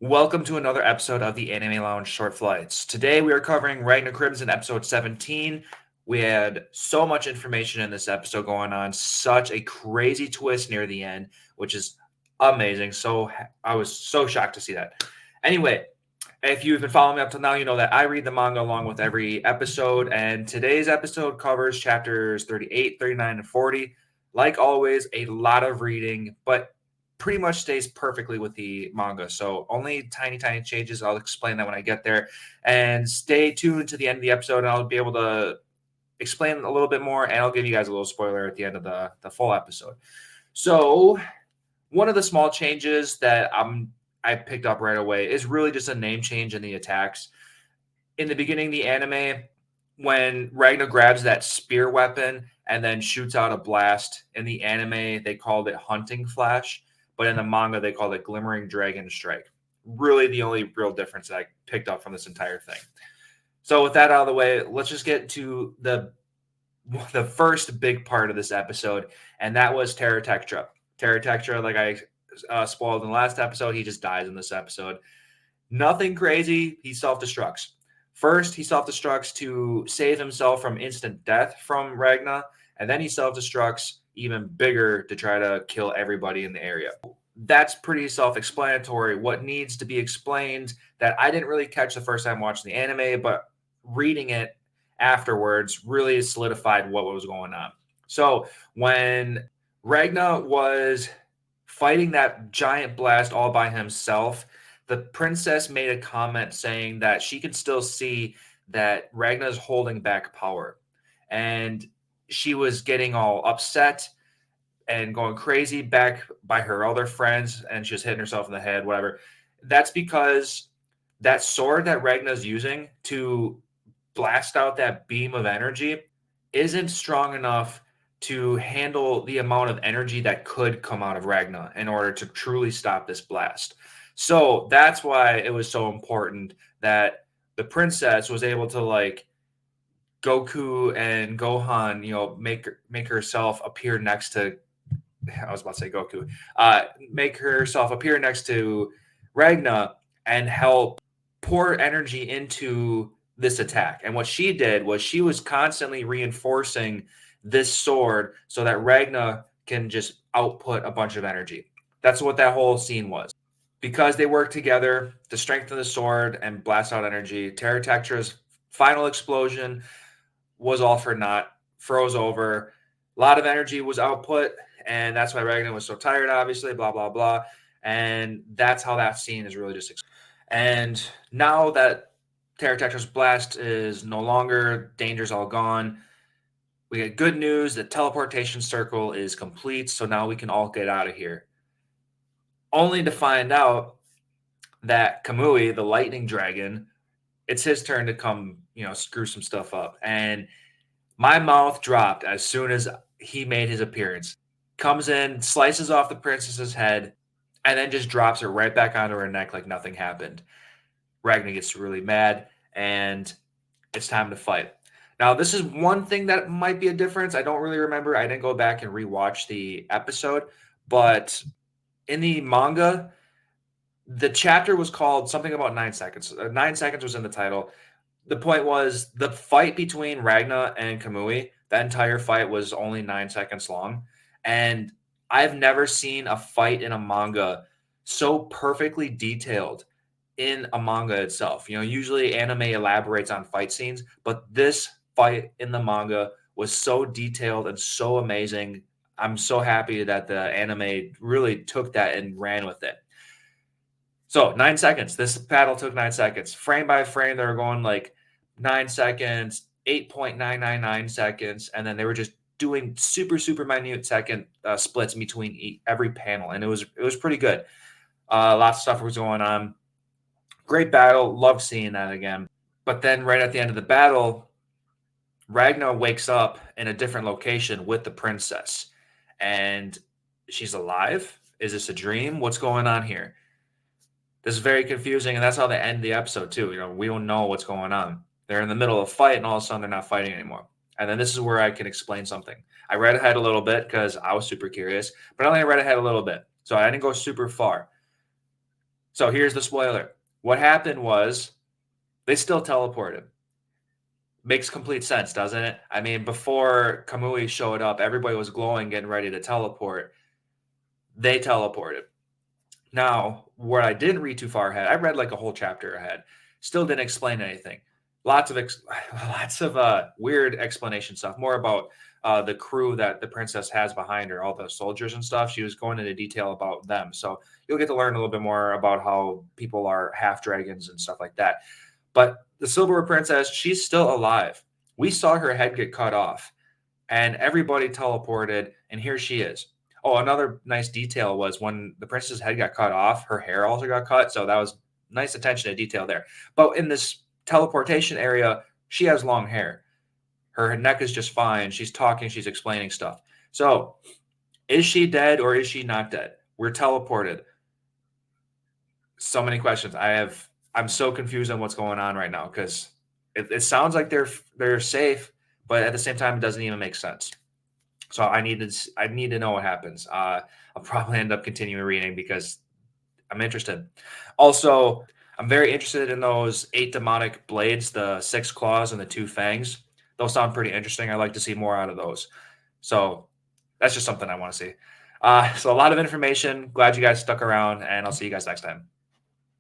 Welcome to another episode of the Anime Lounge Short Flights. Today we are covering Ragna Crimson episode 17. We had so much information in this episode going on, such a crazy twist near the end, which is amazing. So I was so shocked to see that. Anyway, if you've been following me up till now, you know that I read the manga along with every episode, and today's episode covers chapters 38, 39, and 40. Like always, a lot of reading, but pretty much stays perfectly with the manga. So only tiny, tiny changes. I'll explain that when I get there. And stay tuned to the end of the episode, and I'll be able to explain a little bit more, and I'll give you guys a little spoiler at the end of the full episode. So one of the small changes that I picked up right away is really just a name change in the attacks. In the beginning of the anime, when Ragna grabs that spear weapon and then shoots out a blast, in the anime they called it Hunting Flash, but in the manga they called it Glimmering Dragon Strike. Really the only real difference that I picked up from this entire thing. So with that out of the way, let's just get to the first big part of this episode, and that was Terratectra. Terratectra, like I spoiled in the last episode, he just dies in this episode. Nothing crazy. He self-destructs. First, he self-destructs to save himself from instant death from Ragna, and then he self-destructs even bigger to try to kill everybody in the area. That's pretty self-explanatory. What needs to be explained that I didn't really catch the first time watching the anime, but reading it afterwards really solidified what was going on. So when Ragna was fighting that giant blast all by himself, the princess made a comment saying that she could still see that Ragna's holding back power. And she was getting all upset and going crazy back by her other friends, and she was hitting herself in the head, whatever. That's because that sword that Ragna's using to blast out that beam of energy isn't strong enough to handle the amount of energy that could come out of Ragna in order to truly stop this blast. So that's why it was so important that the princess was able to like Goku and Gohan, make herself appear next to. I was about to say Goku. Make herself appear next to Ragna and help pour energy into this attack. And what she did was she was constantly reinforcing this sword so that Ragna can just output a bunch of energy. That's what that whole scene was. Because they worked together to strengthen the sword and blast out energy, Terratectra's final explosion was all for naught, froze over. A lot of energy was output, and that's why Ragnar was so tired, obviously, blah, blah, blah. And that's how that scene is really just. And now that Terratectra's blast is no longer, danger's all gone, we get good news. The teleportation circle is complete, so now we can all get out of here. Only to find out that Kamui, the lightning dragon, it's his turn to come, screw some stuff up. And my mouth dropped as soon as he made his appearance. Comes in, slices off the princess's head, and then just drops her right back onto her neck like nothing happened. Ragnar gets really mad, and it's time to fight. Now, this is one thing that might be a difference. I don't really remember. I didn't go back and rewatch the episode, but in the manga, the chapter was called something about 9 seconds. 9 seconds was in the title. The point was the fight between Ragna and Kamui, that entire fight was only 9 seconds long. And I've never seen a fight in a manga so perfectly detailed in a manga itself. Usually anime elaborates on fight scenes, but this fight in the manga was so detailed and so amazing. I'm so happy that the anime really took that and ran with it. So 9 seconds. This battle took 9 seconds. Frame by frame, they were going like 9 seconds, 8.999 seconds, and then they were just doing super, super minute second splits in between every panel, and it was pretty good. Lots of stuff was going on. Great battle. Loved seeing that again. But then right at the end of the battle, Ragnar wakes up in a different location with the princess, and she's alive. Is this a dream? What's going on here? This is very confusing, and that's how they end the episode too. We don't know what's going on. They're in the middle of a fight, and all of a sudden they're not fighting anymore. And then this is where I can explain something. I read ahead a little bit because I was super curious, but I only read ahead a little bit, so I didn't go super far. So here's the spoiler. What happened was they still teleported. Makes complete sense, doesn't it? I mean, before Kamui showed up, everybody was glowing, getting ready to teleport. They teleported. Now, what I didn't read too far ahead, I read like a whole chapter ahead. Still didn't explain anything. Lots of lots of weird explanation stuff. More about the crew that the princess has behind her, all the soldiers and stuff. She was going into detail about them, so you'll get to learn a little bit more about how people are half dragons and stuff like that. But the Silver Princess, she's still alive. We saw her head get cut off, and everybody teleported, and here she is. Oh, another nice detail was when the princess's head got cut off, her hair also got cut. So that was nice attention to detail there. But in this teleportation area, she has long hair. Her neck is just fine. She's talking, she's explaining stuff. So is she dead or is she not dead? We're teleported. So many questions. I'm so confused on what's going on right now because it sounds like they're safe, but at the same time, it doesn't even make sense. So I need to know what happens. I'll probably end up continuing reading because I'm interested. Also, I'm very interested in those 8 demonic blades, the 6 claws and the 2 fangs. Those sound pretty interesting. I like to see more out of those. So that's just something I want to see. So a lot of information. Glad you guys stuck around, and I'll see you guys next time.